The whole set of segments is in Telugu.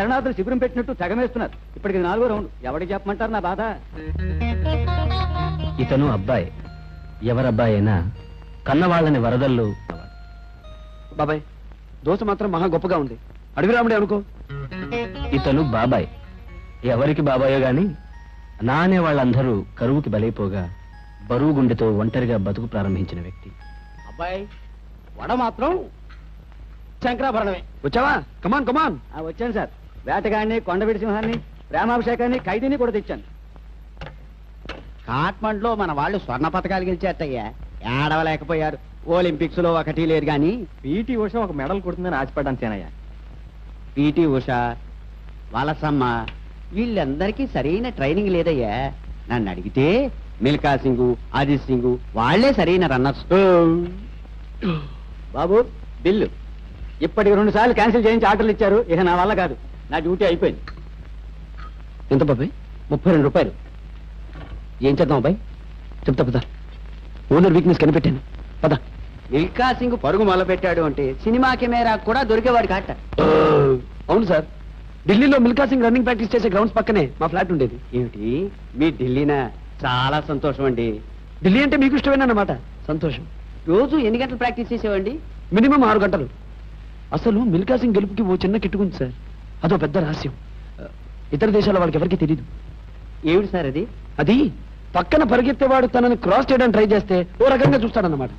శరణార్థులు శిబిరం పెట్టినట్టు తెగమేస్తున్నారు. ఇప్పటికి 4వ రౌండ్. ఎవరికి చెప్పమంటారు నా బాధ? ఇతను అబ్బాయి. ఎవరబ్బాయి అయినా కన్నవాళ్ళని వరదల్లో. బాబాయ్ దోశ మాత్రం మహా గొప్పగా ఉంది. అడవి రాముడే అనుకో. ఇతను బాబాయ్. ఎవరికి బాబాయో గాని నా అనే వాళ్ళందరూ కరువుకి బలైపోగా బరువు గుండెతో ఒంటరిగా బతుకు ప్రారంభించిన వ్యక్తి. అబ్బాయి వడ మాత్రం శంకరాభరణమే. వచ్చావా? కమాన్ కమాన్. వచ్చాను సార్. వేటగాడిని, కొండవీడి సింహాన్ని, ప్రేమాభిషేకాన్ని, ఖైదీని కూడా తెచ్చాను. కాట్మండ్లో మన వాళ్ళు స్వర్ణ పథకాలు గెలిచేట్టయ్యా. ఏడవలేకపోయారు. ఒలింపిక్స్ లో ఒకటి లేదు గాని పీటీ ఉష ఒక మెడల్ కొడుతుందని ఆశపడ్డాను సేనయ్య. పీటీ ఉష, వలసమ్మ వీళ్ళందరికీ సరైన ట్రైనింగ్ లేదయ్యా. నన్ను అడిగితే మిల్కా సింగ్, అజిత్ సింగ్ వాళ్లే సరైన రన్నర్స్. బాబు బిల్లు ఇప్పటికి 2 సార్లు క్యాన్సిల్ చేయించి ఆర్డర్లు ఇచ్చారు. ఇక నా వల్ల కాదు. నా డ్యూటీ అయిపోయింది. ఎంత బాబాయ్? 32 రూపాయలు. ఏం చేద్దాం అబ్బాయి? చెప్తా పద. ఓనర్ వీక్నెస్ కనిపెట్టాను. పద. మిల్కా సింగ్ పరుగు మొదలుపెట్టాడు అంటే సినిమా కెమెరా కూడా దొరికేవాడు కాట. అవును సార్. ఢిల్లీలో మిల్కా సింగ్ రన్నింగ్ ప్రాక్టీస్ చేసే గ్రౌండ్స్ పక్కనే మా ఫ్లాట్ ఉండేది. ఏమిటి మీ ఢిల్లీనా? చాలా సంతోషం అండి. ఢిల్లీ అంటే మీకు ఇష్టమేనన్నమాట. సంతోషం. రోజు ఎన్ని గంటలు ప్రాక్టీస్ చేసేవండి? మినిమం 6 గంటలు. అసలు మిల్కా సింగ్ గెలుపుకి ఓ చిన్న కిట్టుకుంది సార్. అదో పెద్ద రహస్యం. ఇతర దేశాల వాళ్ళకి ఎవరికి తెలియదు. ఏమిటి సార్ అది? అది పక్కన పరిగెత్తేవాడు తనని క్రాస్ చేయడానికి ట్రై చేస్తే ఓ రకంగా చూస్తాడన్నమాట.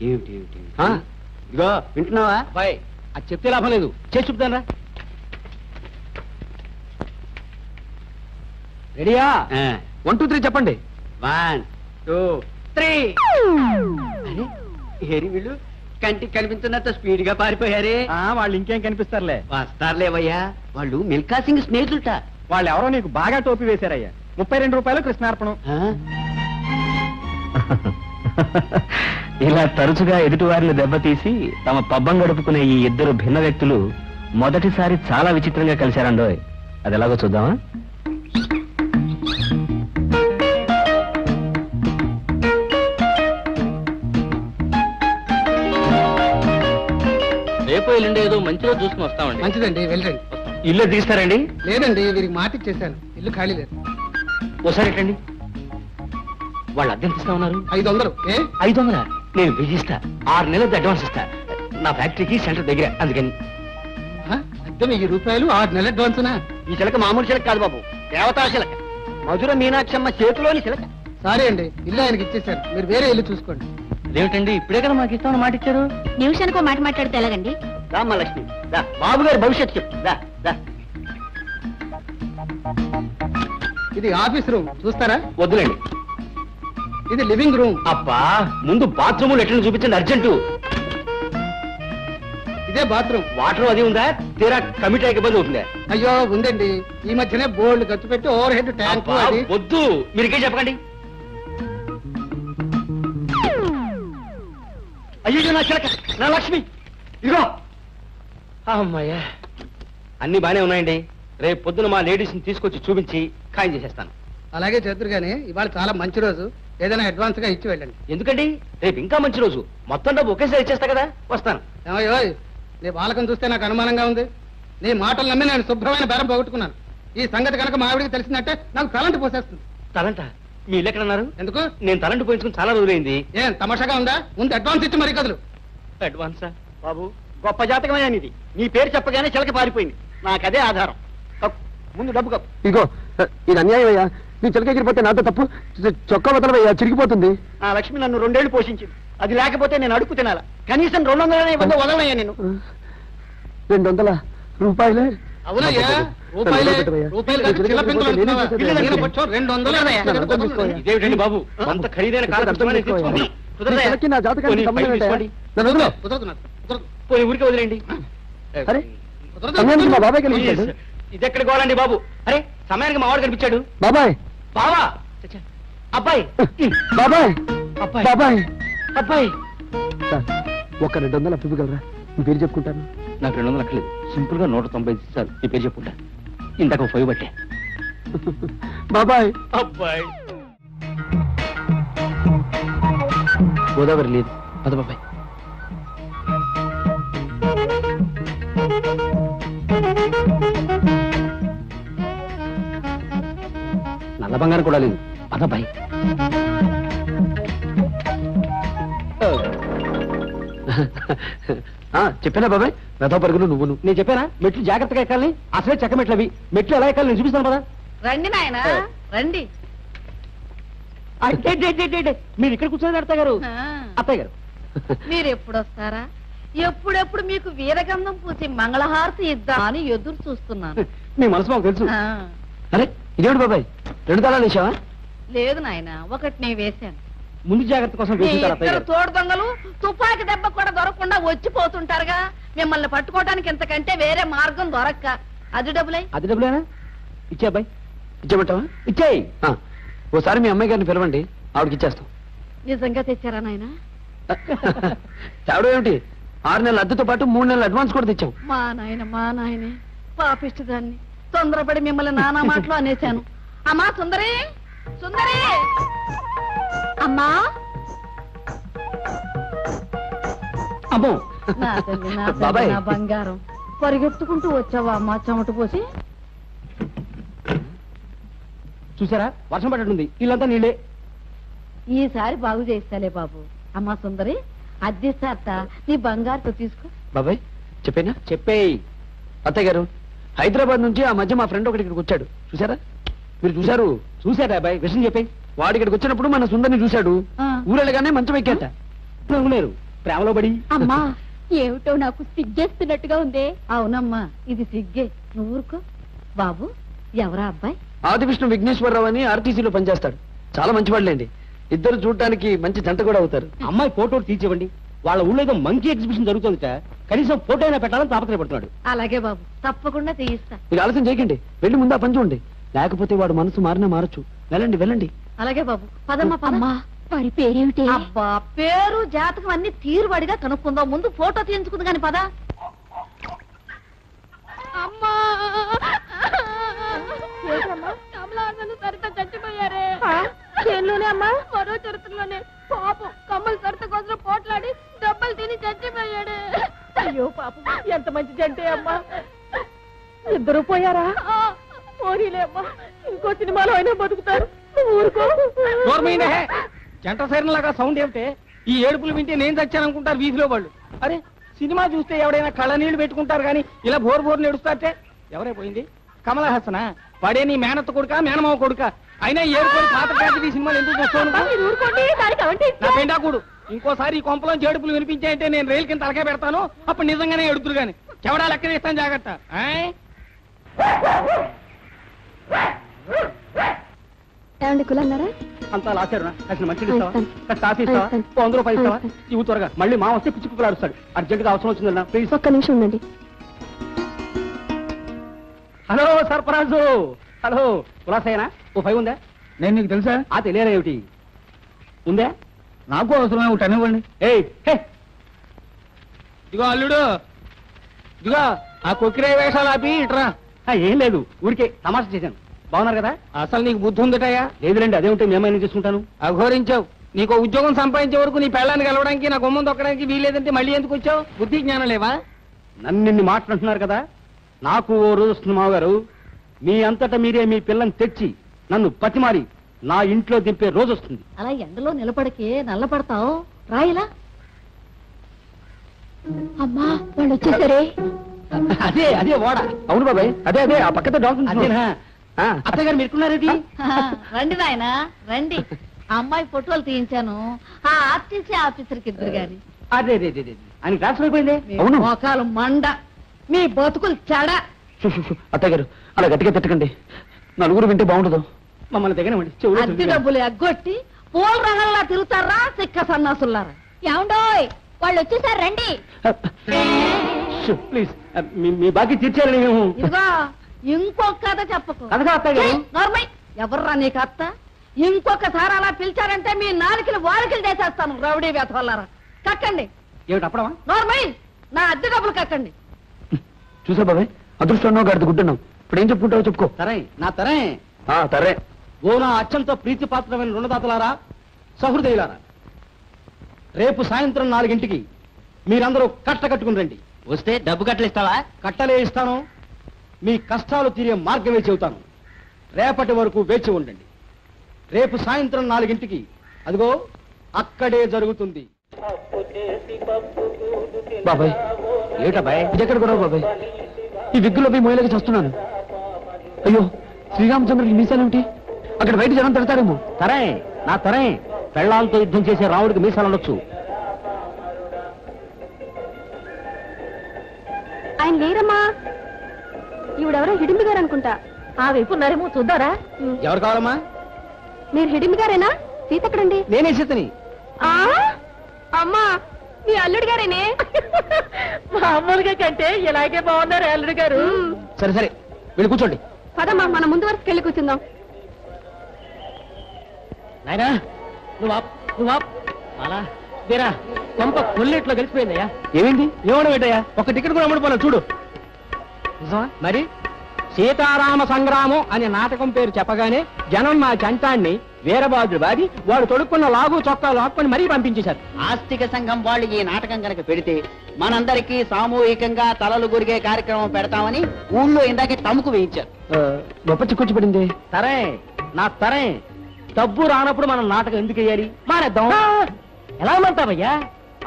ఏమిటి ఏమిటి? ఇదిగో వింటున్నావా బాయ్? అది చెప్తే లాభం లేదు. చేసి చూపుతానరా. రెడీయా? 1 2 3 చెప్పండి. 1 2 3. అరే ఏరి వీళ్ళు కంటికి కనిపించినంత స్పీడ్ గా పారిపోయారే. వాళ్ళు ఇంకేం కనిపిస్తారులే. వస్తారులేవయ్యా. వాళ్ళు మిల్కా సింగ్ స్నేహితులట. వాళ్ళు ఎవరో నీకు బాగా టోపీ వేశారయ్యా. 32 రూపాయలు కృష్ణార్పణం. ఇలా తరచుగా ఎదుటివారిని దెబ్బతీసి తమ పబ్బం గడుపుకునే ఈ ఇద్దరు భిన్న వ్యక్తులు మొదటిసారి చాలా విచిత్రంగా కలిశారండోయ్. అది ఎలాగో చూద్దామా? రేపు ఎల్లుండి ఏదో మంచిగా చూసుకుని వస్తామండి. మంచిదండి, వెళ్ళండి. ఇల్లు తీస్తారండి? లేదండి, వీరికి మాట ఇచ్చేసాను. ఇల్లు ఖాళీ లేదు. ఒకసారి ఎట్టండి. వాళ్ళు అద్దెంత ఇస్తా ఉన్నారు? 500. 500? నేను విధిస్తా. 6 నెలలది అడ్వాన్స్ ఇస్తా. నా ఫ్యాక్టరీకి సెంటర్ దగ్గర. అందుకని అద్దె 1000 రూపాయలు 6 నెలల అడ్వాన్స్నా? ఈ చిలక మామూలు చిలక కాదు బాబు. దేవతా చిలక. మధుర మీనాక్షమ్మ చేతిలోని చిలక. సారీ అండి, ఇల్లు ఆయనకి ఇచ్చేసాను. మీరు వేరే ఇల్లు చూసుకోండి. అదేమిటండి ఇప్పుడే కదా మాకు ఇస్తామని మాట ఇచ్చారు? నిమిషానికి మాట మాట్లాడితే ఎలాగండి? రామ్మ లక్ష్మి దా. బాబు గారి భవిష్యత్తు చెప్పు. దా దా. ఇది ఆఫీస్ రూమ్, చూస్తారా? వద్దులేండి. ఇది లివింగ్ రూమ్. అబ్బా ముందు బాత్రూమ్ లెట్రిన్ చూపించండి అర్జెంటు. ఇదే బాత్రూమ్. వాటర్ అది ఉందా? తీరా కమిటీ ఇబ్బంది అవుతుందా? అయ్యో ఉందండి. ఈ మధ్యనే బోర్డు ఖర్చు పెట్టి ఓవర్ హెడ్ ట్యాంక్. వద్దు, మీరికే చెప్పకండి. అయ్యో నా చిలక, నా లక్ష్మి. ఇదిగో. అమ్మాయ్యా, అన్ని బానే ఉన్నాయండి. రేపు పొద్దున మా లేడీస్ ని తీసుకొచ్చి చూపించి ఖాయం చేసేస్తాను. అలాగే చేతురు గానీ ఇవాళ చాలా మంచి రోజు. ఏదైనా అడ్వాన్స్ గా ఇచ్చి వెళ్ళండి. ఎందుకండి? రేపు ఇంకా మంచి రోజు. మొత్తం డబ్బు ఒకేసారి ఇచ్చేస్తా కదా. వస్తాను. ఏమయ్యో, నీ బాలకం చూస్తే నాకు అనుమానంగా ఉంది. నీ మాటలు నమ్మి నేను శుభ్రమైన బేరం పోగొట్టుకున్నాను. ఈ సంగతి కనుక మా ఆవిడికి తెలిసిందంటే నాకు తలంటి పోసేస్తుంది. తలంట? మీ ఇల్లు ఎక్కడన్నారు? ఎందుకు? నేను తలంటి పోయించుకుని చాలా రోజులైంది. ఏం తమాషాగా ఉందా? ముందు అడ్వాన్స్ ఇచ్చి మరీ కదులు. అడ్వాన్సా? బాబు గొప్ప జాతకమే ఇది. నీ పేరు చెప్పగానే చిలక పారిపోయింది. నాకదే ఆధారం. ముందు డబ్బు కప్పు. ఇగో ఇది అన్యాయం అయ్యా. నీ చిలక ఎగిరిపోతే నాతో తప్పు. చొక్కా వదలవయ్యా, చిరిగిపోతుంది. నా లక్ష్మి నన్ను 2 ఏళ్లు పోషించింది. అది లేకపోతే నేను అడుక్కు తినాలా? కనీసం 200 ఇవ్వదో వదలనయ్యా నేను. 200 రూపాయలే? అవునయ్యా, రూపాయలే. రూపాయలు కాదు, చిల్ల పిందులు అంటున్నావా? ఈయన కొంచెం 200. ఇదేమిటండి బాబు, అంత ఖరీదైన కాదు. నా జాతకానికి సంబంధం ఏంటయ్యా? నన్ను వదిలో. కుదరదు నాకు, కుదరదు. పోనీ ఊరికే వదిలేండి. అరే కుదరదు. సమయానికి మా బాబాయ్ కనిపించాడు. ఇది ఎక్కడ గోలండి బాబు? అరే సమయానికి మా వాడు కనిపించాడు. బాబాయ్, బావా, అబ్బాయి, బాబాయ్, అబ్బాయి, బాబాయ్. అబ్బాయి. సార్ ఒక 200 అప్పు ఇవ్వగలరా? మీ పేరు చెప్పుకుంటాను. నాకు 200 అక్కలేదు. సింపుల్ గా 190 సార్. ఈ పేరు చెప్పుకుంటా. ఇంతకు 5 బట్టే. బాబాయ్. అబ్బాయి. గోదావరి లేదు. పద బాబాయ్. Thank you. నల్ల బంగారం కూడా లేదు. పదబాయ్. చెప్పానా బాబాయ్? రథ పరుగులు నువ్వును. నేను చెప్పానా మెట్లు జాగ్రత్తగా ఎక్కాలని? అసలే చెక్క మెట్లు అవి. మెట్లు ఎలా ఎక్కాలి నేను చూపిస్తాను కదా. రండి నాయన రండి. మీరు ఇక్కడ కూర్చొని అత్తయ్య గారు. అత్తయ్య గారు మీరు ఎప్పుడు వస్తారా? ఎప్పుడెప్పుడు మీకు వీరగంధం పూసి మంగళహారతి ఇద్దాం అని ఎదురు చూస్తున్నాను. మీ మనసు మాకు తెలుసు. అరే ఇదేమిటి బాబాయ్, 2 తాళాలు వేసావా? లేదు నాయన, ఒకటి నేను వేశాను. ముందు జాగ్రత్త కోసం తోడు దొంగలు తుపాకి దెబ్బ కూడా దొరకకుండా వచ్చిపోతుంటారుగా. మిమ్మల్ని పట్టుకోవడానికి ఇంతకంటే వేరే మార్గం దొరక్క. అది డబ్బులై. అది డబ్బులేనా? ఇచ్చే అబ్బాయి. ఇచ్చేమంటావా? ఇచ్చేయి. ఓసారి మీ అమ్మాయి గారిని పిలవండి, ఆవిడకి ఇచ్చేస్తాం. నిజంగా తెచ్చారా నాయన? తేవడం ఏమిటి, 6 నెలల అద్దెతో పాటు 3 నెలల అడ్వాన్స్ కూడా తెచ్చాం. మా నాయనే పాపిష్టి దాన్ని. తొందరపడి మిమ్మల్ని నానా మాటలు అనేశాను. అమ్మా సుందరి, సుందరి అమ్మా. అమ్మో నా తల్లి, నా బాబాయ్. తల్లి, నా బంగారం. పరిగెత్తుకుంటూ వచ్చావా అమ్మా చెమట పోసి? చూసారా వర్షం పడ్డట్టుంది, ఇల్లంతా నీళ్ళే. ఈసారి బాగు చేస్తాలే బాబు. అమ్మా సుందరి, అద్దెస్తాత నీ బంగారుతో తీసుకో. బాబాయ్ చెప్పేనా? చెప్పేయి. అత్తయ్య గారు, హైదరాబాద్ నుంచి ఆ మధ్య మా ఫ్రెండ్ ఒకటి ఇక్కడికి వచ్చాడు. చూసారా? మీరు చూసారు? చూసారా అబ్బాయి? విషయం చెప్పేయి. వాడు ఇక్కడికి వచ్చినప్పుడు మన సుందరిని చూశాడు. ఊరెళ్ళగానే మంచం ఎక్కేట. నవ్వులేరు ప్రేమలో పడి. అమ్మా ఏమిటో నాకు సిగ్గేస్తున్నట్టుగా ఉందే. అవునమ్మా, ఇది సిగ్గే. నువ్వు ఊరుకో. బాబు ఎవరా అబ్బాయి? ఆదివిష్ణు విఘ్నేశ్వరరావు అని ఆర్టీసీలో పనిచేస్తాడు. చాలా మంచివాళ్ళండి. ఇద్దరు చూడటానికి మంచి జంట కూడా అవుతారు. అమ్మాయి ఫోటో తీర్చివ్వండి. వాళ్ళ ఊళ్ళో ఏదో మంకీ ఎగ్జిబిషన్ జరుగుతుందిట. కనీసం ఫోటో అయినా పెట్టాలని తాపత్రయపడుతున్నాడు. అలాగే బాబు, తప్పకుండా తీయిస్తా. మీరు ఆలస్యం చేయకండి, వెళ్ళి ముందు ఆ పని చూడండి. లేకపోతే వాడు మనసు మారినా మారచ్చు. వెళ్ళండి వెళ్ళండి. అలాగే బాబు, పదమ్మా పదమ్మా. వాడి పేరేమిటి? అబ్బా, పేరు జాతకం అన్ని తీరుబడిగా కనుక్కుందాం. ముందు ఫోటో తీయించుకుంది కాని పద. అమ్మా కమలాసను సరిత చచ్చిపోయారే. చేనులోనే అమ్మా? మరో చరిత్రలోనే. పాపం కమ్మలు సరిత కోసం పోట్లాడి దెబ్బలు తిని చచ్చిపోయాడు. అయ్యో పాపం, ఎంత మంచి జంటే అమ్మా. ఇద్దరు పోయారా? పోనీలే అమ్మా, ఇంకో సినిమాలో అయినా బతుకుతారు. ఊరుకో. జంట సైరన్ లాగా సౌండ్ ఏమిటే? ఈ ఏడుపులు వింటే నేను చచ్చాననుకుంటారు వీధిలో వాళ్ళు. అరే సినిమా చూస్తే ఎవడైనా కళ్ళ నీళ్లు పెట్టుకుంటారు కానీ ఇలా బోరు బోరు నడుస్తారే. ఎవరే పోయింది? కమల హాసనా? వాడే నీ మేనత్త కొడుక మేనమావ కొడుక? అయినా ఏడుపులు పాత ట్రాజడీ సినిమాలు ఎందుకు చూస్తాను? నా పెండాకుడు ఇంకోసారి ఈ కొంపలో ఏడుపులు వినిపించాయంటే నేను రైలు కింద తలకాయ పెడతాను. అప్పుడు నిజంగానే ఎడుతురు గాని చెవడా లెక్క వేస్తాను. జాగ్రత్త. ఏమండి కులన్నారా? అంతా లాచారునా? కాసిన మంచిది ఇస్తావా? కాఫీ ఇస్తావా? 100 రూపాయలు ఇస్తావా? ఇవి త్వరగా. మళ్ళీ మా వస్తే పిచ్చుకులు అరుస్తాడు. అర్జెంటుగా అవసరం వచ్చిందన్నా ప్లీజ్. ఒక్క నిమిషం ఉండండి. హలో సర్పరాజు. హలో కులాసైనా? ఓ 5 ఉందా? నేను నీకు తెలుసా? తెలియరా ఏమిటి? ఉందా? నాకు అవసరమే ఒకటి అనివ్వండి. ఇదిగో అల్లుడు, ఇదిగో ఆ కొక్కిరే వేషాలు ఆపి ఇట్రా. ఏం లేదు, ఊరికే తమాషా చేశాను. బాగున్నారు కదా? అసలు నీకు బుద్ధి ఉందటయ్యా? లేదులేండి, అదేమిటి మేమైనా చేసుకుంటాను. అఘోరించావు. నీకు ఉద్యోగం సంపాదించే వరకు నీ పెళ్ళాన్ని కలవడానికి నా గుమ్మం తొక్కడానికి వీలేదంటే మళ్ళీ ఎందుకు వచ్చావు? బుద్ధి జ్ఞానం లేవా? నన్ను నిన్ను మాట్లాడుతున్నారు కదా. నాకు ఓ రోజు వస్తుంది మావగారు, మీ అంతటా మీరే మీ పిల్లని తెచ్చి నన్ను పతిమారి నా ఇంట్లో దింపే రోజు వస్తుంది. అలా ఎండలో నిలబడికే నల్లపడతావు. రాయిలా. అమ్మా వాళ్ళు వచ్చేసరే. అదే అదే ఓడ. అవును బాబాయ్, అదే అదే ఆ పక్కతో డాక్టర్. అత్తయ్య గారు మీరుకున్నారేంటి? రండి నాయన రండి. అమ్మాయి ఫోటోలు తీయించాను. ఆ ఆర్టీసీ ఆఫీసర్కి ఇద్దరు గాని. అదే అదే అదే ఆయన ట్రాన్స్ఫర్ అయిపోయింది. అవును. మోకాలు మండ, మీ బతుకులు చెడ. అత్తయ్య గారు అలా గట్టిగా తిట్టకండి, నలుగురు వింటే బాగుండదు. మమ్మల్ని దగ్గరమండి. అద్దె డబ్బులు ఎగ్గొట్టి పూల రంగంలా తిరుగుతారా సిక్క సన్నాసులారా? ఏమండోయ్ వాళ్ళు వచ్చేసారు రండి. ప్లీజ్ మీ బాకీ తీర్చారని మేము. ఇదిగో ఇంకొక కథ చెప్పకు. కథగా అత్తయ్య గారు. నార్మల్ ఎవర్రా నీకు అత్త? ఇంకొకసారి అలా పిలిచారంటే మీ నాలుకలు వారికలు చేసేస్తాను. రౌడీ వేతవల్లారా కక్కండి. ఏమిటి అప్పడమా? నార్మల్ నా అద్దె డబ్బులు కక్కండి. చూసా బాబాయ్, అదృష్టం గడిది గుడ్డున్నాం. ఇప్పుడు ఏం చెప్పుకుంటావో చెప్పుకో. సరే నా తరే. తరే. ఓ నా అత్యంత ప్రీతిపాత్రమైన రుణదాతలారా, సహృదయులారా, రేపు సాయంత్రం 4 మీరందరూ కట్టకట్టుకుని రండి. వస్తే డబ్బు కట్టలు ఇస్తావా? కట్టలే ఇస్తాను. మీ కష్టాలు తీరే మార్గమే చెబుతాను. రేపటి వరకు వేచి ఉండండి. రేపు సాయంత్రం 4 అదిగో అక్కడే జరుగుతుంది. బాబాయ్ ఏటబాయ్ ఇదెక్కడ గొడవ బాబాయ్? ఈ విగ్గులో పోయి మొయ్యలకి చేస్తున్నాను. అయ్యో శ్రీరామచంద్రుడికి మీసాలేమిటి? అక్కడ బయట జనం తిడతారేమో. తరే నా తరే పెళ్ళాలతో యుద్ధం చేసే రాముడికి మీసాలనొచ్చు. ఆయన లేరమ్మా. ఈవిడెవరో హిడింబి గారు అనుకుంటా. ఆ వైపు ఉన్నారేమో చూద్దారా? ఎవరు కావాలమ్మా? మీరు హిడింబి గారేనా? సీత ఎక్కడండి? నేనే సీతని. అమ్మా మీ అల్లుడు గారేనే. మామూలుగా కంటే ఇలాగే బాగున్నారు అల్లుడు గారు. సరే సరే వెళ్ళి కూర్చోండి. పదమ్మా మన ముందు వరకు వెళ్ళి కూర్చుందాం. నాయనా నువ్వు అలా తీరా కొంప కొల్లెట్లో కలిసిపోయిందయ్యా. ఏమైంది? ఏమన్నా పెట్టయ్యా, ఒక టికెట్ కూడా అమ్ముడుపోలే చూడు. మరి సీతారామ సంగ్రామం అనే నాటకం పేరు చెప్పగానే జనం మా చంటాన్ని వీరబాదుడు బాది వాడు తొడుక్కున్న లాగు చొక్కా లాక్కొని మరీ పంపించేశారు. ఆస్తిక సంఘం వాళ్ళు ఈ నాటకం కనుక పెడితే మనందరికీ సామూహికంగా తలలు గురిగే కార్యక్రమం పెడతామని ఊళ్ళో ఇందాకే తమ్ముకు వేయించారు. గొప్ప చిక్కొచ్చి పడింది. తరే నా తరే డబ్బు రానప్పుడు మనం నాటకం ఎందుకు వేయాలి? మానేద్దాం. ఎలా మంటావయ్యా?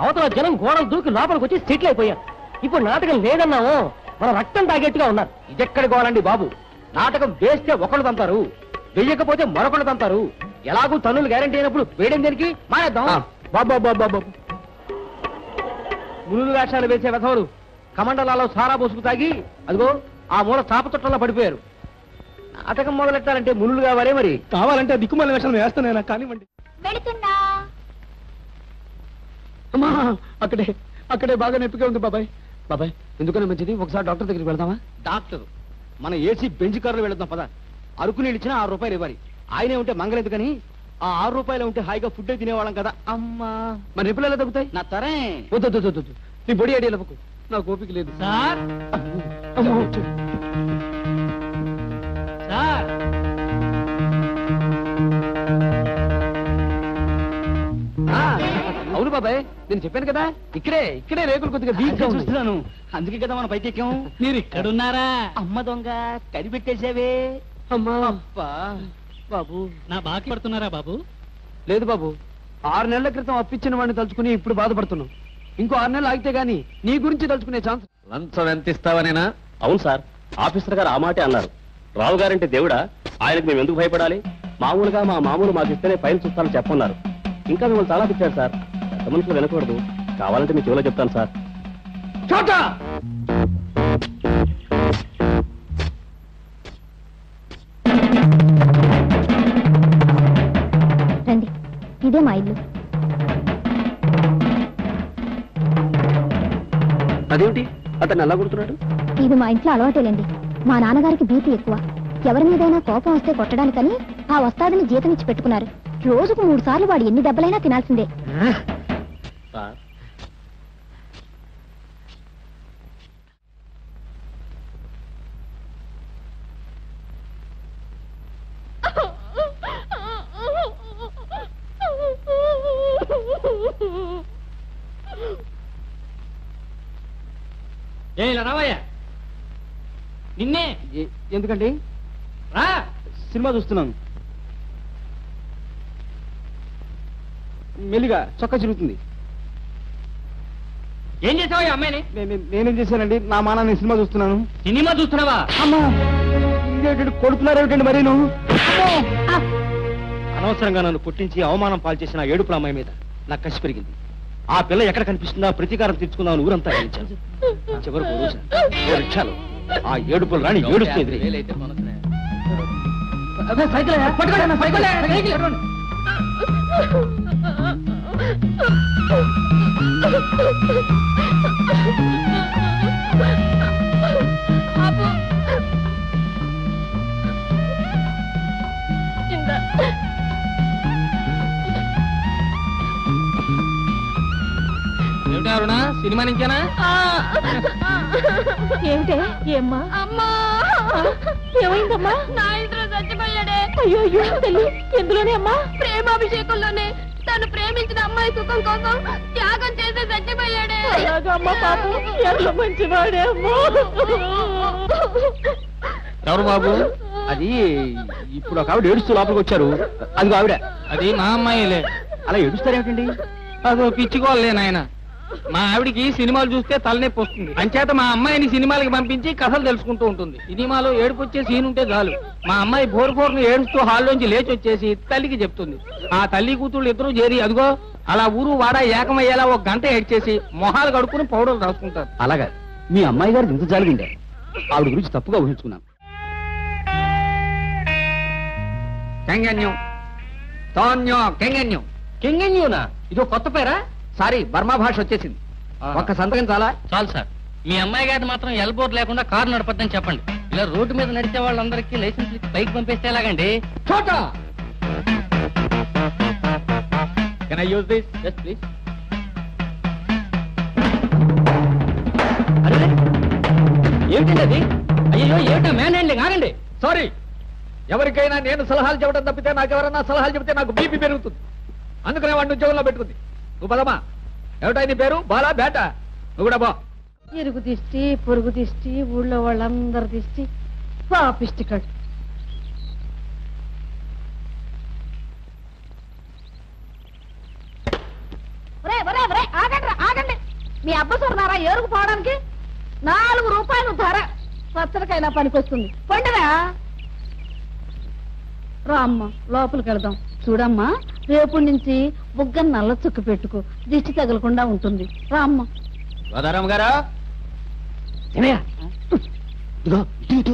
అవతల జనం గోడలు దూకి లోపలికి వచ్చి సెటిల్ అయిపోయారు. ఇప్పుడు నాటకం లేదన్నాము, మన రక్తం తాగేట్టుగా ఉన్నారు. ఇదెక్కడి గోలండి బాబు? నాటకం వేస్తే ఒకళ్ళు తంతారు, వెయ్యకపోతే మరొకళ్ళు తంతారు. ఎలాగూ తన్నులు గ్యారంటీ అయినప్పుడు వేయడం దేనికి? మానేద్దాం. బాబు మునులు వేషాలు వేసే వెధవలు కమండలాలో సారా పోసుకు తాగి అదిగో ఆ మూల చాపతొట్టంలో పడిపోయారు. నాటకం మొదలెట్టాలంటే మునులు కావాలే. మరి కావాలంటే దిక్కుమాల వేషాలు వేస్తానైనా కానివ్వండి. అమ్మా అక్కడే బాగా నొప్పిగా ఉంది బాబాయ్. బాబాయ్ ఎందుకని మంచిది ఒకసారి డాక్టర్ దగ్గరికి వెళ్దామా? డాక్టర్ మన ఏసీ బెంచ్ కారులో వెళ్దాం పద. అరకు నీళ్ళు ఇచ్చినా 6 రూపాయలు ఇవ్వాలి. ఆయనే ఉంటే మంగలేదు కానీ ఆ 6 రూపాయలు ఉంటే హాయిగా ఫుడ్ తినేవాళ్ళం కదా. అమ్మా మరి ఎప్పుడు ఎలా తగ్గుతాయి? నా తరే వద్దు నీ బొడి ఐడియా లవ్వకు, నాకు ఓపిక లేదు. సార్ అవును బాబాయ్, నేను చెప్పాను కదా ఇక్కడే రేకులు కొద్దిగా వీక్ గా చూస్తున్నాను. అందుకే కదా మనం పైకి ఎక్కాం. మీరు ఇక్కడున్నారా? అమ్మ దొంగ కనిపెట్టేసావే. అమ్మా అబ్బా బాబు నా బాకీ పడుతున్నారా బాబు? లేదు బాబు, 6 నెలల క్రితం అప్పిచ్చిన వాడిని తలుచుకుని ఇప్పుడు బాధపడుతున్నాం. ఇంకో 6 నెలలు ఆగితే గానీ నీ గురించి తలుచుకునే ఛాన్స్. లంచం ఎంత ఇస్తావనేనా? అవును సార్, ఆఫీసర్ గారు ఆ మాటే అన్నారు. రావు గారంటే దేవుడా, ఆయనకు మేము ఎందుకు భయపడాలి? మామూలుగా మా మామూలు మాకు ఇస్తేనే ఫైల్ చూస్తానని చెప్పన్నారు. ఇంకా మిమ్మల్ని చాలా తిట్టారు సార్. పెద్ద మనుషులు వినకూడదు. కావాలంటే మీ చెవిలో చెప్తాను సార్. చోటా రండి, ఇదే మా ఇల్లు. అదేమిటి అతను ఎలా కొడుతున్నాడు? ఇది మా ఇంట్లో అలవాటేలేండి. మా నాన్నగారికి బీపీ ఎక్కువ. ఎవరి మీదైనా కోపం వస్తే కొట్టడానికని ఆ వస్తాదని జీతం ఇచ్చి పెట్టుకున్నారు. రోజుకు 3 సార్లు వాడు ఎన్ని దెబ్బలైనా తినాల్సిందే. సార్ ఇలా రావయ్యా. నిన్నే ఎందుకండి? రా, సినిమా చూస్తున్నాను. మెల్లిగా చొక్కా చిరుగుతుంది. ఏం చేసావా అమ్మాయిని? నేనేం చేశానండి, నా మానాన్ని సినిమా చూస్తున్నాను. సినిమా చూస్తున్నావా? అమ్మా ఇదేంటండి, కొడుతున్నారేమిటండి మరి నువ్వు? అనవసరంగా నన్ను కొట్టించి అవమానం పాలు చేసిన ఏడుపుల అమ్మాయి మీద నాకు కసి పెరిగింది. ఆ పిల్ల ఎక్కడ కనిపిస్తుందా ప్రతీకారం తీర్చుకుందాం ఊరంతా గెలిచాను. చివరకు రిక్షాలు ఆ ఏడుపులు రాని ఏడుస్తుంది. ఏమిటారునా సినిమా నుంచేనా? ఏమిటే? ఏమ్మా? అమ్మా ఏమైందమ్మా? నా ఇంట్లో చచ్చిపోయాడే. అయ్యో అయ్యో తల్లి, ఎందులోనే అమ్మా? ప్రేమాభిషేకంలోనే. తను ప్రేమించిన అమ్మాయి సుఖం కోసం త్యాగం చేసి చచ్చిపోయాడే. అమ్మా పాపం, ఎంత మంచివాడే అమ్మా. ఎవరు బాబు? అది ఇప్పుడు ఒక ఆవిడ ఏడుస్తూ లోపలికి వచ్చారు. అదిగో ఆవిడ. అది మా అమ్మాయిలే. అలా ఏడుస్తారేమిటండి? అదో పిచ్చుకోవాలే నాయన. మా ఆవిడికి సినిమాలు చూస్తే తలనొప్పి వస్తుంది. అంచేత మా అమ్మాయిని సినిమాలకి పంపించి కథలు తెలుసుకుంటూ ఉంటుంది. సినిమాలో ఏడుపు వచ్చే సీన్ ఉంటే చాలు మా అమ్మాయి బోరును ఏడుస్తూ హాల్లోంచి లేచి వచ్చేసి తల్లికి చెప్తుంది. ఆ తల్లి కూతుళ్ళు ఇద్దరు చేరి అదిగో అలా ఊరు వాడ ఏకమయ్యేలా ఒక గంట ఏడ్చేసి మొహాలు కడుక్కుని పౌడర్లు రాసుకుంటారు. అలాగా మీ అమ్మాయి గారు ఇంత జరిగిందే. ఆవిడ గురించి తప్పుగా ఊహించుకున్నాను. కెంగన్యం తోన్యం కెంగన్యం. కెంగన్యూనా? ఇదో కొత్త పేరా? సారీ, బర్మా భాష వచ్చేసింది. ఒక్క సంతకం చాలా? చాలు సార్. మీ అమ్మాయి గారి మాత్రం ఎల్బోర్డ్ లేకుండా కారు నడపద్దని చెప్పండి. ఇలా రోడ్డు మీద నడిచే వాళ్ళందరికీ లైసెన్స్ బైక్ పంపిస్తే ఎలాగండి? చోటా can I use this? Yes please. ఏమిటండి అది? అయ్యో ఏమిటా మ్యాన్ హ్యాండ్లింగ్? ఆగండి. సారీ, ఎవరికైనా నేను సలహాలు చెప్పడం తప్పితే నాకు ఎవరన్నా సలహాలు చెబితే నాకు బీపీ పెరుగుతుంది. అందుకనే వాడిని ఉద్యోగంలో పెట్టుకుంది. నువ్వు పదమా. ఏమిటా నీ పేరు? బాలా బేట? నువ్వు కూడా బా. ఇరుగు దిష్టి, పొరుగు దిష్టి, ఊళ్ళో వాళ్ళందరి దిష్టి, పాపిష్టి కట్టు. ఆగండి. మీ అబ్బసరున్నారా ఏరుకు పోవడానికి? 4 రూపాయలు ధర. పచ్చడికైనా పనికొస్తుంది. పండురా రా అమ్మ, లోపలికి వెళదాం. చూడమ్మా, రేపటి నుంచి బుగ్గ నల్ల చుక్క పెట్టుకో, దిష్టి తగలకుండా ఉంటుంది. రా అమ్మ. గోదారాం గారా, ఇదిగో ఇటు ఇటు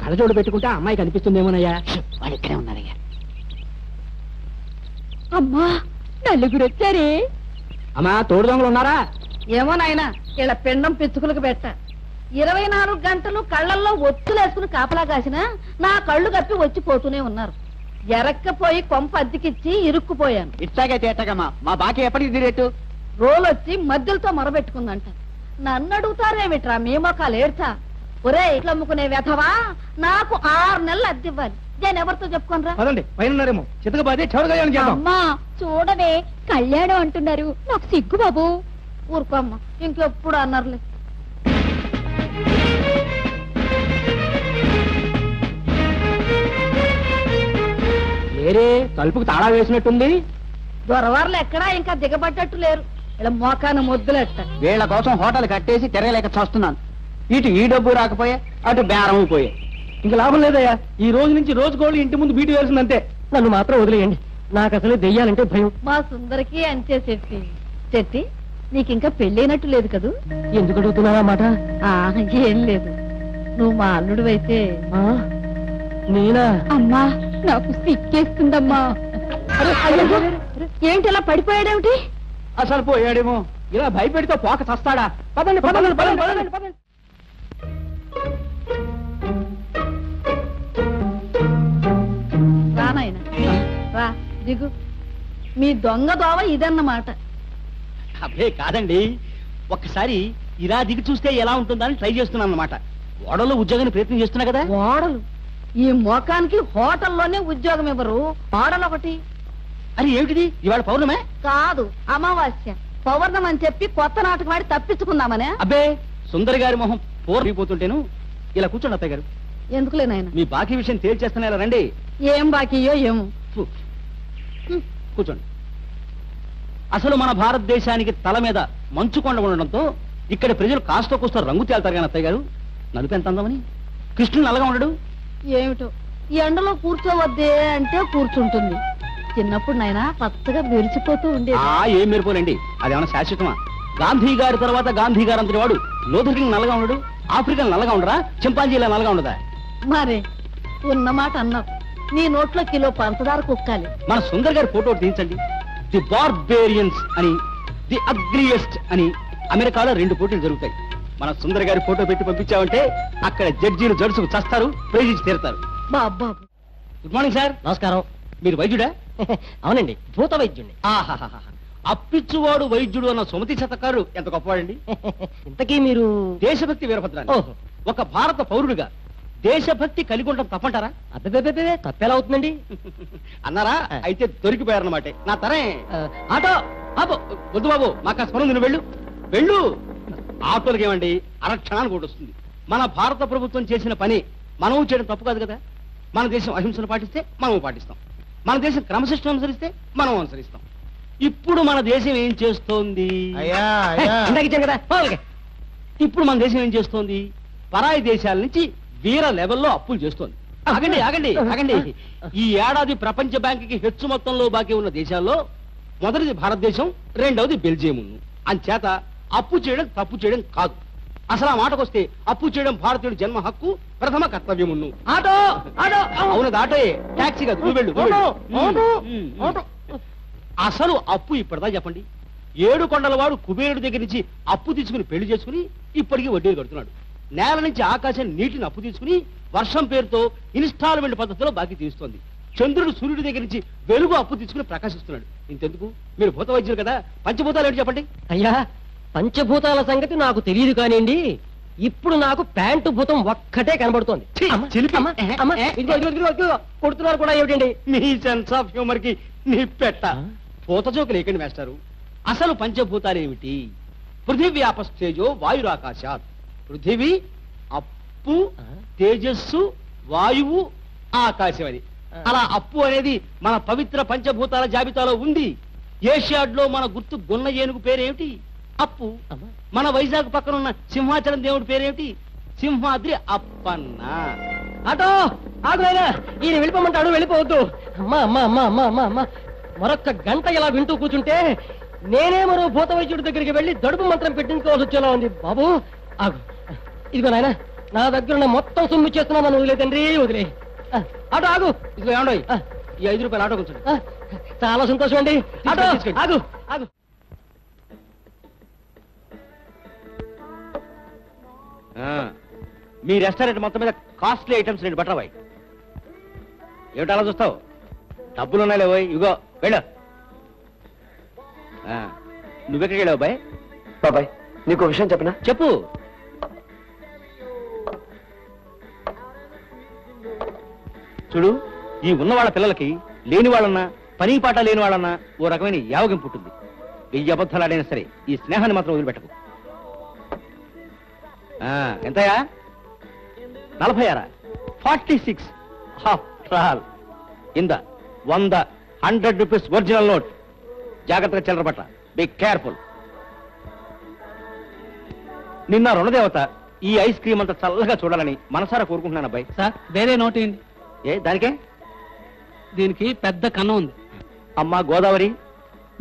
కళ్ళజోడు పెట్టుకుంటే అమ్మాయి కనిపిస్తుందేమోనయ్యా. వాడు ఇక్కడే ఉన్నారయ్యా. అమ్మా, నలుగురు వచ్చారే. అమ్మా, తోడు దొంగలు ఉన్నారా? ఏమో నాయన, ఇలా పిండం పిచ్చుకులకు పెట్ట. 24 గంటలు కళ్ళల్లో ఒత్తులేసుకుని కాపలా కాసినా నా కళ్ళు కప్పి వచ్చిపోతూనే ఉన్నారు. ఎరక్కపోయి కొంప అద్దెకిచ్చి ఇరుక్కుపోయాను. ఇట్లాగైతే ఎట్టగమ్మా, మా బాకీ ఎప్పటికి తీరేట్టు? రోలొచ్చి మధ్యలతో మొరబెట్టుకుందంట. నన్ను అడుగుతారేమిట్రా మీ మొక్కలు ఏడ్చా? ఒరే ఇట్లా అమ్ముకునే వెధవా, నాకు 6 నెలలు అద్దెవ్వాలి. నేను ఎవరితో చెప్పుకోనరా? పదండి, పైన చితకబాదే చౌడగాయని చేద్దాం. అమ్మా చూడవే, కళ్యాణం అంటున్నారు. నాకు సిగ్గు బాబు. ఊరుకోమ్మా, ఇంకెప్పుడు అన్నారులే. వేరే తలుపుకు తాళా వేసినట్టుంది. దొరవారులు ఎక్కడా ఇంకా దిగబడ్డట్టు లేరు. ఇలా మోకాన మొద్దులెట్ట. వీళ్ళ కోసం హోటల్ కట్టేసి తిరగలేక చూస్తున్నాను. ఇటు ఈ డబ్బు రాకపోయా, అటు బేరం పోయా. ఇంక లాభం లేదయ్యా. ఈ రోజు నుంచి రోజుకోళ్ళు ఇంటి ముందు బీటు వేసిందంతే. నన్ను మాత్రం వదిలేయండి. నాకు అసలు దెయ్యాలంటే భయం. మా సుందరికి అంతే శెట్టి. శెట్టి, నీకింకా పెళ్ళైనట్టు లేదు కదూ? ఎందుకు అడుగుతున్నావా మాట? ఏం లేదు. నువ్వు మా అల్లుడు అయితే. నేనా? అమ్మా, నాకు సిక్కేస్తుందమ్మా. ఏంటి ఇలా పడిపోయాడేమిటి? అసలు పోయాడేమో. ఇలా భయపెడితే పోక చస్తాడా? పదండి పదండి పదండి పదండి పదండి. రా నాయన, రా దిగు. మీ దొంగ దోవ ఇదన్నమాట. అబ్బే కాదండి, ఒక్కసారి ఇలా దిగి చూస్తే ఎలా ఉంటుందని ట్రై చేస్తున్నాను అన్నమాట. ఓడలో ఉద్యోగాన్ని ప్రయత్నం చేస్తున్నా కదా. ఓడలు? ఈ మోకానికి హోటల్లోనే ఉద్యోగం ఇవ్వరు. ఓడలు ఒకటి. అది ఏమిటిది? ఇవాళ పౌర్ణమే? కాదు, అమావాస్య. పౌర్ణం అని చెప్పి కొత్త నాటకం వాడి తప్పించుకుందామనే. అబ్బే, సుందరి గారి మొహం పోరిపోతుంటేను. ఇలా కూర్చోండి అత్తయ్య గారు. ఎందుకులే నాయన, మీ బాకీ విషయం తేల్చేస్తున్నా ఇలా రండి. ఏం బాకీయో ఏమో. ఫు. కూర్చోండి. అసలు మన భారతదేశానికి తల మీద మంచుకొండ ఉండడంతో ఇక్కడ ప్రజలు కాస్త కూస్త రంగు తేల్తారు కానీ అత్తయ్య గారు, నలుపు ఎంత అందమని. కృష్ణుడు నల్లగా ఉండడు. ఏమిటో, ఈ ఎండలో కూర్చోవద్దే అంటే కూర్చుంటుంది. చిన్నప్పుడు నాయన పచ్చగా మెరిచిపోతూ ఉండేది. ఏం మెరిపోలేండి, అదేమన్నా శాశ్వతమా? గాంధీ గారి తర్వాత గాంధీ గారు అంతటి వాడు లోథర్కింగ్ నల్లగా ఉండడు, ఆఫ్రికన్ నల్లగా ఉండరా, చింపాంజీలా నల్లగా ఉండదా? మరే ఉన్నమాట అన్నావు. నీ నోట్లో కిలో పంచదార కుక్కాలి. మన సుందర్ గారి ఫోటో తీయించండి. ది బార్బేరియన్స్ అని, ది అగ్రియస్ట్ అని అమెరికాలో 2 పోటీలు జరుగుతాయి. మన సుందర్ గారి ఫోటో పెట్టి పంపించామంటే అక్కడ జడ్జీలు జడుసుకు చస్తారు, ప్రైజ్ తీరుతారు. బాబు గుడ్ మార్నింగ్ సార్. నమస్కారం. మీరు వైద్యుడా? అవునండి, భూత వైద్యుడిని. ఆహాహా, అప్పిచ్చువాడు వైద్యుడు అన్న సుమతి శతకారు ఎంత గొప్పవాడండి. ఇంతకీ మీరు? దేశభక్తి వీరభద్రాన్ని. ఓహో. ఒక భారత పౌరుడిగా దేశభక్తి కలిగి ఉండడం తప్పంటారా? అబ్బే తప్పేలా అవుతుందండి. అన్నారా? అయితే దొరికిపోయారన్నమాట. నా తరే. ఆటో ఆపో. వద్దు బాబు, మాకు స్మరణ నువ్వు వెళ్ళు వెళ్ళు. ఆటోలకి ఏమండి, అరక్షణానికి ఒకటి వస్తుంది. మన భారత ప్రభుత్వం చేసిన పని మనము చేయడం తప్పు కాదు కదా. మన దేశం అహింసను పాటిస్తే మనము పాటిస్తాం, మన దేశం క్రమశిక్షణ అనుసరిస్తే మనం అనుసరిస్తాం. ఇప్పుడు మన దేశం ఏం చేస్తోంది? ఇందాక ఇచ్చాను కదా, పోవాలి. ఇప్పుడు మన దేశం ఏం చేస్తోంది? పరాయి దేశాల నుంచి వీర లెవెల్లో అప్పులు చేస్తోంది. ఆగండి ఆగండి ఆగండి. ఈ ఏడాది ప్రపంచ బ్యాంకుకి హెచ్చు మొత్తంలో బాకీ ఉన్న దేశాల్లో మొదటిది భారతదేశం, రెండవది బెల్జియం. అంచేత అప్పు చేయడం తప్పు చేయడం కాదు. అసలు ఆ మాటకొస్తే అప్పు చేయడం భారతీయుడి జన్మ హక్కు, ప్రథమ కర్తవ్యమును. ఆటో ఆటో అవునది ఆటోయే, టాక్సీ కాదు. నువ్వు వెళ్ళు, నువ్వు వెళ్ళు. అసలు అప్పు ఇప్పటిదా చెప్పండి. 7 కొండల వాడు కుబేరుడి దగ్గర నుంచి అప్పు తీసుకుని పెళ్లి చేసుకుని ఇప్పటికీ వడ్డీలు కడుతున్నాడు. నేల నుంచి ఆకాశం నీటిని అప్పు తీసుకుని వర్షం పేరుతో ఇన్స్టాల్మెంట్ పద్ధతిలో బాకీ తీరుస్తోంది. చంద్రుడు సూర్యుడి దగ్గర నుంచి వెలుగు అప్పు తీసుకుని ప్రకాశిస్తున్నాడు. ఇంతెందుకు, మీరు భూత వైద్యులు కదా, పంచభూతాలు ఏంటి చెప్పండి. అయ్యా, పంచభూతాల సంగతి నాకు తెలియదు కానివ్వండి, ఇప్పుడు నాకు ప్యాంటు భూతం ఒక్కటే కనబడుతోంది. కొడుతున్నారు కూడా ఏమిటండి? మీ సెన్స్ ఆఫ్ హ్యూమర్ కి నీ పెట్ట పూత జోకులు లేకండి మేస్టారు. అసలు పంచభూతాలు ఏమిటి? పృథివీ అపస్తేజో వాయురాకాశాత్. పృథివీ, అప్పు, తేజస్సు, వాయువు, ఆకాశం అని. అలా అప్పు అనేది మన పవిత్ర పంచభూతాల జాబితాలో ఉంది. ఏషియాడ్ లో మన గుర్తు గొన్న ఏనుగు పేరేమిటి? అప్పు. మన వైజాగ్ పక్కన ఉన్న సింహాచలం దేవుడి పేరేమిటి? సింహాద్రి అప్పన్న. ఆటో ఆగునైనా, ఈయన వెళ్ళిపోమంటాడు, వెళ్ళిపోవద్దు. అమ్మా అమ్మా అమ్మా అమ్మా అమ్మా అమ్మా, మరొక్క గంట ఇలా వింటూ కూర్చుంటే నేనే మరో భూత వైద్యుడి దగ్గరికి వెళ్ళి దడుపు మంత్రం పెట్టించుకోవాల్సి వచ్చేలా ఉంది. బాబు ఆగు, ఇదిగో నాయన, నా దగ్గర ఉన్న మొత్తం సొమ్ము చేస్తున్నా, నన్ను వదిలే తండ్రి, వదిలే. ఆటో ఆగు. ఇదిగో ఏమండో ఈ 5 రూపాయలు ఆటో కూర్చోండి. చాలా సంతోషం అండి. ఆటో ఆగు ఆగు. మీ రెస్టారెంట్ మొత్తం మీద కాస్ట్లీ ఐటమ్స్ 2 బట్టరవాయి. ఏమిటి అలా చూస్తావు? డబ్బులు ఉన్నాయి లేవోయ్, ఇగో వెళ్ళు. నువ్వెక్కడికి వెళ్ళావు బాయ్? బాబాయ్, నీకు విషయం చెప్పనా? చెప్పు. చూడు, ఈ ఉన్న వాళ్ళ పిల్లలకి లేని వాళ్ళన్నా, పని పాట లేని వాళ్ళన్నా ఓ రకమైన యావగం పుట్టింది. 1000 అబద్ధాలు ఆడైనా సరే ఈ స్నేహాన్ని మాత్రం వదిలిపెట్టకు. ఎంతయా? 46. 46. ఇంద 100, 100 రూపీస్ ఒరిజినల్ నోట్. జాగ్రత్తగా చిల్లర పట్ల, బీ కేర్ఫుల్. నిన్న రుణదేవత ఈ ఐస్ క్రీమ్ అంతా చల్లగా చూడాలని మనసారా కోరుకుంటున్నాను అబ్బాయి. సార్, వేరే నోట్ ఏంటి? ఏ దానికే? దీనికి పెద్ద కన్నం ఉంది. అమ్మా గోదావరి,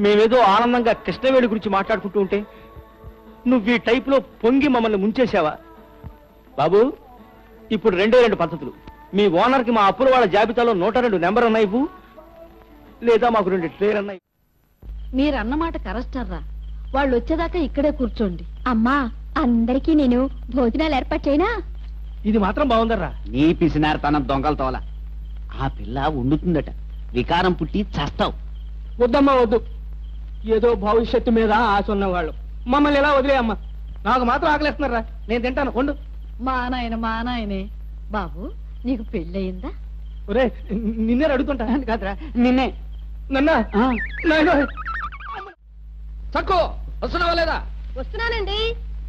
మేమేదో ఆనందంగా కృష్ణవేణి గురించి మాట్లాడుకుంటూ ఉంటే నువ్వు ఈ టైపులో పొంగి మమ్మల్ని ముంచేశావా? బాబు, ఇప్పుడు 2 పద్ధతులు. మీ ఓనర్కి మా అప్పుల వాళ్ళ జాబితాలో 102 నెంబర్ అన్నా ఇవ్వు, లేదా మాకు 2 ట్రేర్ అన్నా. మీరన్నమాట కరెస్టర్రా. వాళ్ళు వచ్చేదాకా ఇక్కడే కూర్చోండి. అమ్మా, అందరికీ నేను భోజనాలు ఏర్పాటు చేయనా? ఇది మాత్రం బాగుందర్రా. నీ పిసినారు తన దొంగల తోల. ఆ పిల్ల ఉండుతుందట, వికారం పుట్టి చస్తావు. వద్దమ్మా వద్దు. ఏదో భవిష్యత్తు మీద ఆశ ఉన్నవాళ్ళు మమ్మల్ని ఎలా వదిలేయమ్మా. నాకు మాత్రం ఆకలిస్తున్నారా, నేను తింటాను. కొండు. మా నాయనే. బాబు, నీకు పెళ్ళయిందా? ఒరే, నిన్నే అడుగుతుంటా కాదురా. నిన్నే. నన్నా చక్కో వస్తున్నావా లేదా? వస్తున్నానండి.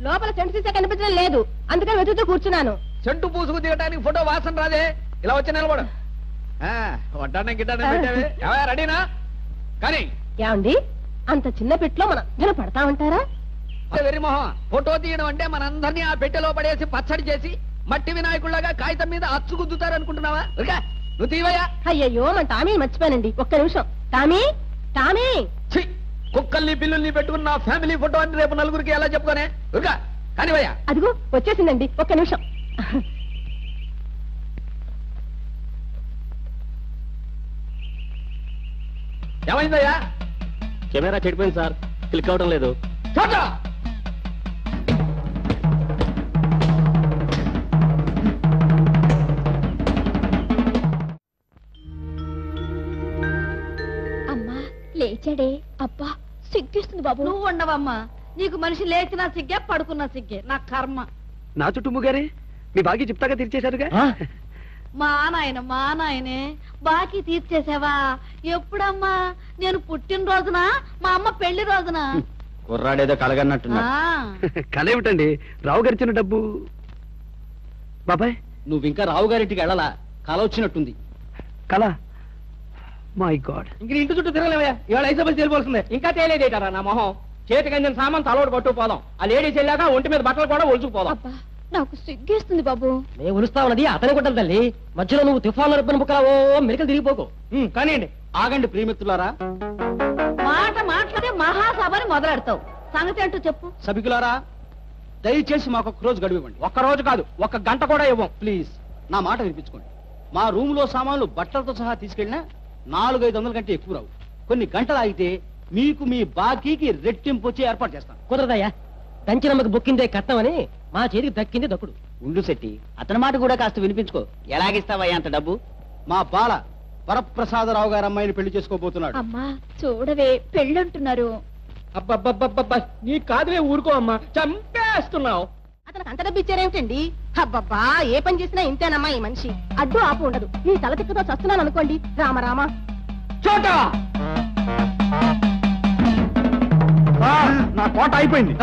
లోపల సెంటు సీసా కనిపించడం లేదు, అందుకని వెతుకుతూ కూర్చున్నాను. చెంటు పూసుకు దిగటానికి ఫోటో వాసన రాదే. ఇలా వచ్చి నిలబడు. వడ్డానం గిడ్డానం పెట్టావే. రెడీనా? కానీ ఏమండి, అంత చిన్న పెట్టులో మనం పడతామంటారా? వెర్రిమోహం, ఫోటో తీయడం అంటే మనందరినీ ఆ పెట్టెలో పడేసి పచ్చడి చేసి మట్టి వినాయకుళ్ళగా కాగితం మీద అచ్చు గుద్దుతారు అనుకుంటున్నావా? నువ్వు తీవయ్యా. అయ్యయ్యో, మన టామీ మర్చిపోయానండి. ఒక్క నిమిషం. టామీ టామీ, కుక్కల్ని పిల్లుల్ని పెట్టుకున్న నా ఫ్యామిలీ ఫోటో అని రేపు నలుగురికి ఎలా చెప్పుకోనే? కానివయ్యా. అదిగో వచ్చేసిందండి. ఒక్క నిమిషం. ఏమైందయ్యా? కెమెరా చెడిపోయింది సార్, క్లిక్ అవడం లేదు. అమ్మా లేచాడే. అబ్బా సిగ్గేస్తుంది బాబు. నువ్వు ఉండవమ్మా. నీకు మనిషి లేచినా సిగ్గే, పడుకున్నా సిగ్గే. నా కర్మ. నా చుట్టూ గారే మీ బాకీ చెప్తాగా తీర్చేశారుగా. మా నాయనే, బాకీ తీర్చేసావా? ఎప్పుడమ్మా? నేను పుట్టినరోజున, మా అమ్మ పెళ్లి రోజున. కుర్రాడేదో కలగన్నట్టున్నా. కళ ఏమిటండి, రావు గడిచిన డబ్బు. బాబాయ్ నువ్వు ఇంకా రావు గారింటికి వెళ్ళాలా కల వచ్చినట్టుంది. కళ మై గాడ్. ఇంక ఇంటి చుట్టూ తిరగలేవయ్యా, ఇవాళ ఐసోబల్ తేలిపోతుంది. ఇంకా తేలేదేటారా నా మొహం. చేతికి అందిన సామాన్ తలోడు పట్టుకుపోదాం. ఆ లేడీస్ వెళ్ళాక ఒంటి మీద బట్టలు కూడా ఒలుచుకుపోదాం. అబ్బా నాకు సిగ్గేస్తుంది బాబు. మేము ఉలుస్తామన్నది అతని కొట్టం తల్లి. మధ్యలో నువ్వు తుఫాను రప్పిన బుక్కలా మెరికలు తిరిగిపోకు. కానివ్వండి. ఆగండి ప్రియమిత్రులారా. మాట మాట్లాడే మహాసభని మొదలెడతావు. సంగతి అంటూ చెప్పు. సభికులారా, దయచేసి మాకు ఒక్క రోజు గడువు ఇవ్వండి. ఒక్క రోజు కాదు, ఒక్క గంట కూడా ఇవ్వం. ప్లీజ్ నా మాట వినిపించుకోండి. మా రూమ్ లో సామాన్లు బట్టలతో సహా తీసుకెళ్ళినా 400-500 కంటే ఎక్కువ రావు. కొన్ని గంటలు ఆగితే మీకు మీ బాకీకి రెట్టింపు వచ్చి ఏర్పాటు చేస్తాను. కుదరదయ్యా. దంచినమ్మకి బొక్కిందే కట్టమని మా చేతికి దక్కింది దక్కుడు. ఉండు శెట్టి, అతని మాట కూడా కాస్త వినిపించుకో. ఎలాగిస్తావయ్యా అంత డబ్బు? మా బాల వరప్రసాదరావు గారు అమ్మాయిని పెళ్లి చేసుకోబోతున్నాడు. అమ్మా చూడవే పెళ్ళంటున్నారు. అబ్బబ్బబ్బబ్బబ్బా, నీ కాదులే, ఊరుకో అమ్మా, చంపేస్తున్నావు. అతనికి అంత డబ్బు ఇచ్చారేమిటండి? అబ్బబ్బా, ఏ పని చేసినా ఇంతేనమ్మా ఈ మనిషి. అడ్డు ఆపు ఉండదు. ఈ తల తిక్కతో చస్తున్నాను అనుకోండి. రామరామ చోటా నా కోట అయిపోయింది.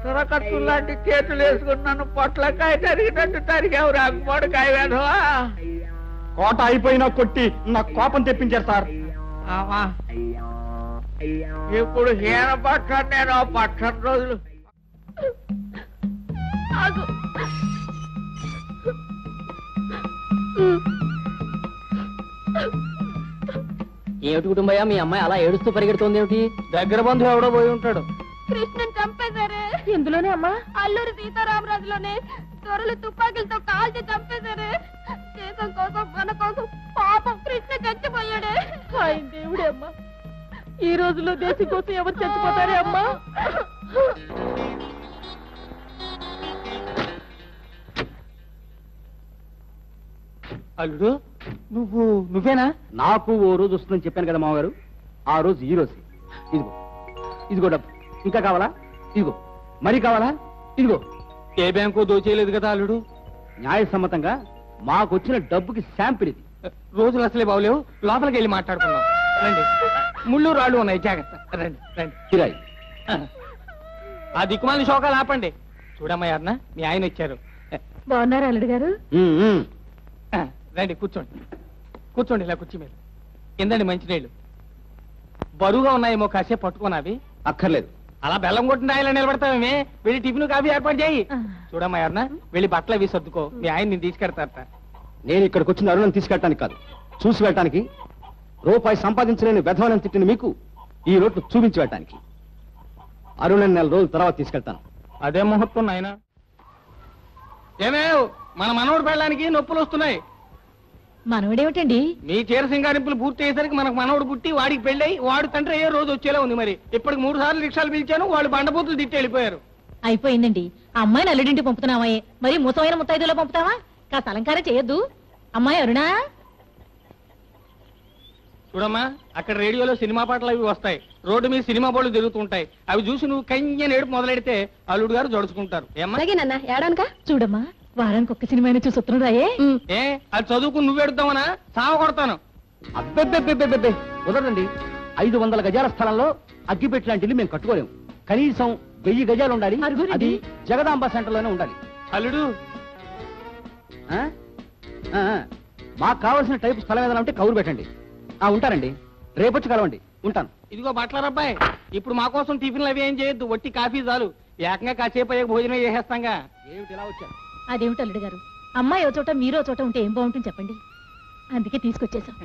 సురకత్తులాంటి చేతులు వేసుకున్నాను. పొట్లకాయ తరిగినట్టు తరిగావు రాకపోవడకాయ వేధవా. కోట అయిపోయినా కొట్టి నా కోపం తెప్పించారు సార్. ఇప్పుడు హీన పట్టాను నేను. పట్టణ రోజులు ఏమిటి కుటుంబయ్యా, మీ అమ్మాయి అలా ఏడుస్తూ పరిగెడుతోంది ఏమిటి? దగ్గర బంధువు ఎవడో పోయి ఉంటాడు. కృష్ణన్ చంపేశారే. ఎందులోనే అమ్మా? అల్లూరి సీతారామరాజులోనే. దొరలు తుపాకీలతో కాల్చి చంపేశారే. దేశం కోసం, మన కోసం పాపం కృష్ణ చచ్చిపోయాడే. ఆయన దేవుడే అమ్మా. ఈ రోజుల్లో దేశం కోసం ఎవరు చచ్చిపోతారే అమ్మా? అల్లుడు, నువ్వేనా? నాకు ఓ రోజు వస్తుందని చెప్పాను కదా మామగారు. ఆ రోజు ఈ రోజు. ఇదిగో ఇదిగో డబ్బు. ఇంకా కావాలా? ఇదిగో. మరి కావాలా? ఇదిగో. ఏ బ్యాంకు దోచేయలేదు కదా అల్లుడు. న్యాయసమ్మతంగా మాకు వచ్చిన డబ్బుకి శాంపిల్ ఇది. రోజులు అసలే బాగులేవు, లోపలికి వెళ్ళి మాట్లాడుకుందాం. రండి, ముళ్ళు రాళ్ళు ఉన్నాయి, జాగ్రత్త. రండి రండి. కిరాయి. ఆ దిక్కుమాలిన శోకాలు ఆపండి. చూడమ్మయ్యారనా, మీ ఆయన వచ్చారు. బాగున్నారా అల్లుడు గారు? రండి, కూర్చోండి కూర్చోండి. ఇలా కూర్చో మీరు. కిందండి మంచినీళ్ళు. బరువుగా ఉన్నాయేమో, కాసేపు పట్టుకున్నావి. అక్కర్లేదు. అలా బెల్లం కొట్టిన ఆయన నిలబడతామే. వెళ్ళి టిఫిన్ కాఫీ ఏర్పాటు చేయి. చూడమ్మయ్యారనా, వెళ్ళి బట్టలు అవి సర్దుకో. మీ ఆయన నేను తీసుకెడతారట. నేను ఇక్కడికి వచ్చిన అరుణను తీసుకెళ్ళటానికి కాదు, చూసి వెళ్ళటానికి. రూపాయి సంపాదించలేని వెధవలను తిట్టిన మీకు ఈ రోడ్లు చూపించి వెళ్ళటానికి. అరుణని 4 రోజుల తర్వాత తీసుకెళ్తాను. అదే ముహూర్తం నాయన. ఏమేవ్, మన మనవడు పెళ్ళడానికి నొప్పులు వస్తున్నాయి. మనవడేమిటండి? మీ చీర సింగారింపులు పూర్తి అయ్యేసరికి మనకు మనవడు పుట్టి వాడికి పెళ్ళై వాడు తండ్రి అయ్యే రోజు వచ్చేలా ఉంది. మరి ఇప్పటికి 3 సార్లు రిక్షాలు పిలిచాను, వాళ్ళు బండబూతులు తిట్టి వెళ్ళిపోయారు. అయిపోయిందండి. అమ్మాయిని అల్లుడింటి పంపుతున్నామాయే, మరి ముసమైన ముత్తైదులో పంపుతావా? కాస్త అలంకారం చేయొద్దు. అమ్మాయి అరుణా, చూడమ్మా, అక్కడ రేడియోలో సినిమా పాటలు అవి వస్తాయి. రోడ్డు మీద సినిమా బోర్డులు తిరుగుతుంటాయి. అవి చూసి నువ్వు కన్య ఏడుపు మొదలెడితే అల్లుడు గారు జడుచుకుంటారు. అలాగేనన్నా. ఏడానుక చూడమ్మా, వారానికి ఒక్క సినిమా చూసి వస్తున్నారాయే. ఏ అది చదువుకుని నువ్వు ఎడుతావనా? సావ కొడతాను. అబ్బెబ్బెబ్బెబ్బెబ్బె కుదరదండి. 500 గజాల స్థలంలో అగ్గిపెట్టి లాంటి ఇల్లు మేము కట్టుకోలేము. కనీసం 1000 గజాలు ఉండాలి. అది జగదాంబ సెంటర్ లోనే ఉండాలి. అల్లుడు, మాకు కావాల్సిన టైపు స్థలం ఏదైనా ఉంటే కౌరు పెట్టండి. ఉంటానండి, రేపొచ్చి కలవండి. ఉంటాను. ఇదిగో బట్టల అబ్బాయి, ఇప్పుడు మా కోసం టిఫిన్లు అవి ఏం చేయొద్దు, వట్టి కాఫీ చాలు. ఏకంగా కాసేపు అయ్యే భోజనం చేసేస్తాంగా. ఏమిటి ఇలా వచ్చాను? అదేమిటి అల్లుడు గారు, అమ్మాయి ఓ చోట మీరో చోట ఉంటే ఏం బాగుంటుంది చెప్పండి. అందుకే తీసుకొచ్చేసాం.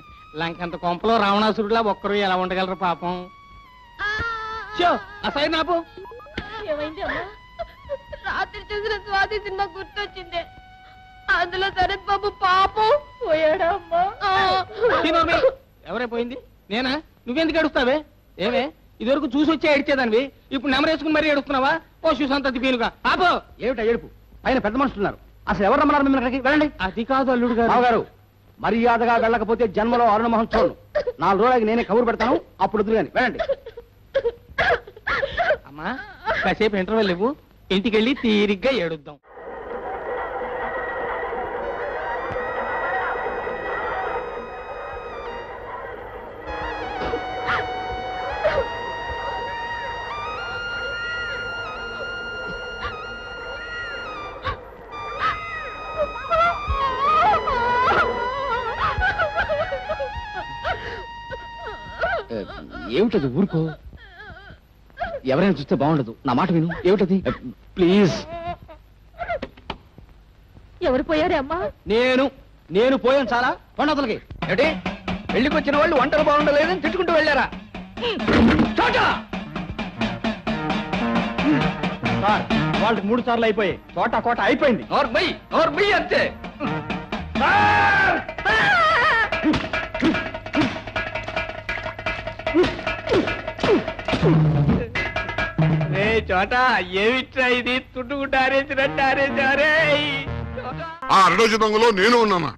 లంకంత కొంపలో రావణాసురుడిలా ఒక్కరు ఎలా ఉండగలరు పాపం. అసలు నాపు ఏమైంది అమ్మా? రాత్రి చూసిన స్వాతి సినిమా గుర్తొచ్చింది. అందులో శరత్ బాబు పాపం పోయాడా అమ్మా? ఎవరే పోయింది? నేనా? నువ్వెందుకు ఏడుస్తావే? ఏమే, ఇదివరకు చూసి వచ్చే ఏడ్చేదానివి, ఇప్పుడు నెమరేసుకుని మరీ ఏడుస్తున్నావా? ఓ చూసంతది పీనుగా ఆపో. ఏమిటా ఏడుపు? పైన పెద్ద మనుషులున్నారు. అసలు ఎవరు రమ్మన్నారు మిమ్మల్ని అక్కడికి? వెళ్ళండి. అది కాదు అల్లుడు గారు, మర్యాదగా వెళ్ళకపోతే జన్మలో అరుణమోహన్ చూడను. 4 రోజులకి నేనే కబురు పెడతాను, అప్పుడు వదిలేని. వెళ్ళండి. అమ్మా, కాసేపు ఇంటర్వెల్ ఇవ్వు, ఇంటికెళ్ళి తీరిగ్గా ఏడుద్దాం. ఏమిటది? ఊరుకో, ఎవరైనా చూస్తే బాగుండదు. నా మాట విను. ఏమిటది? ప్లీజ్. ఎవరు పోయారే అమ్మా? నేను పోయాను చాలా. కొండతలకి ఏంటి పెళ్లికి వచ్చిన వాళ్ళు వంటలు బాగుండలేదని తిట్టుకుంటూ వెళ్ళారా? సార్ వాళ్ళకి 3 సార్లు అయిపోయాయి. చోట కోట అయిపోయింది. నోర్మై అంతే. చోట ఏమిట్రా ఇది? తుట్టుకుంటూ ఆరేసినట్టు ఆరేసారే. ఆ అరడజు దొంగలో నేను ఉన్నానా?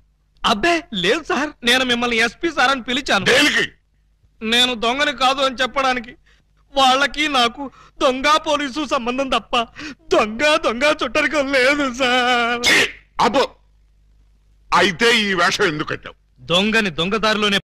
అబ్బే లేదు సార్, నేను మిమ్మల్ని ఎస్పీ సార్ అని పిలిచాను. దేనికి? నేను దొంగని కాదు అని చెప్పడానికి. వాళ్ళకి నాకు దొంగ పోలీసు సంబంధం తప్ప దొంగ చుట్టరికం లేదు సార్. అబ్బో, అయితే ఈ వేషం ఎందుకు కట్టావు? దొంగని దొంగదారిలోనే